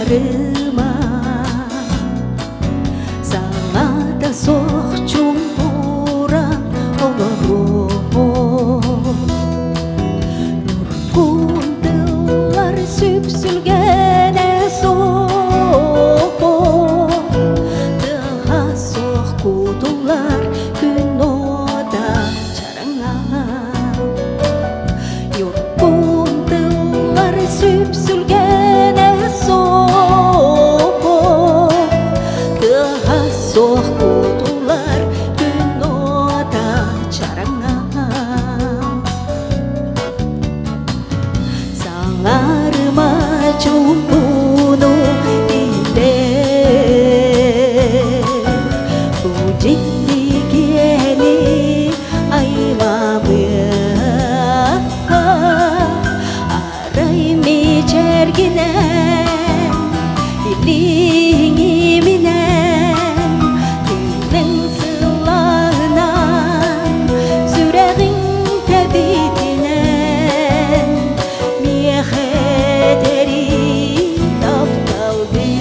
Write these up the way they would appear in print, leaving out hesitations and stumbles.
саңарыма саңа да соқ чумбуран олором нуркундылар сүпсүлгене соқ тыға соқ кудулар күн ода чараңа нуркундылар сүпсүлгене соқ тыға соқ кудулар күн ода чараңа саңарыма чумбуну иле Ujikeli aymamı araymi cerginen ilingiminen günün sılağınan süreğin tebitinen miyederi aptalgın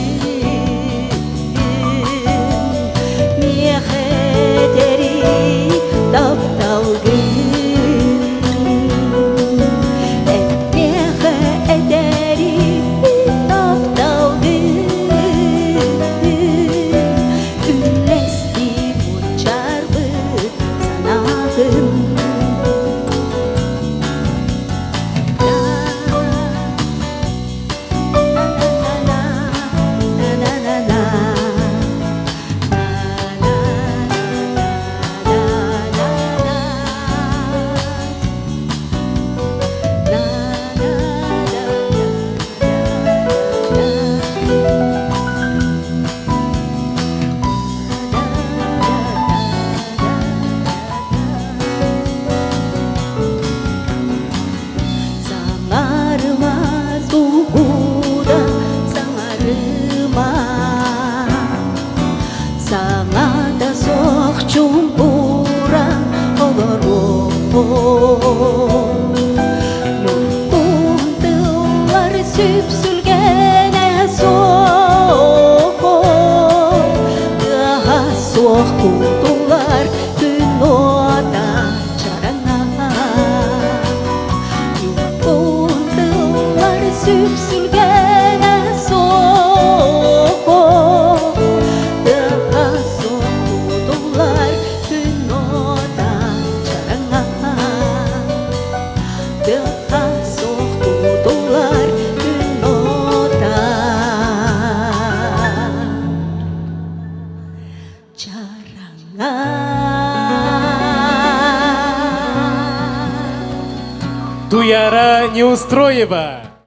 miyederi aptalgın miyederi aptalgın ünlesti muncarlı sanağın Sаңарыма сугуда саңарыма саңа да соқ чумбура олором нуркундылар сүпсүлгене соқ тыға соқ кудулар күн ода чараңа Yurtlar süpsülgene soğuk daha soğuk kudular gün oda çaranga daha soğuk kudular gün oda çaranga Туяра Неустроева.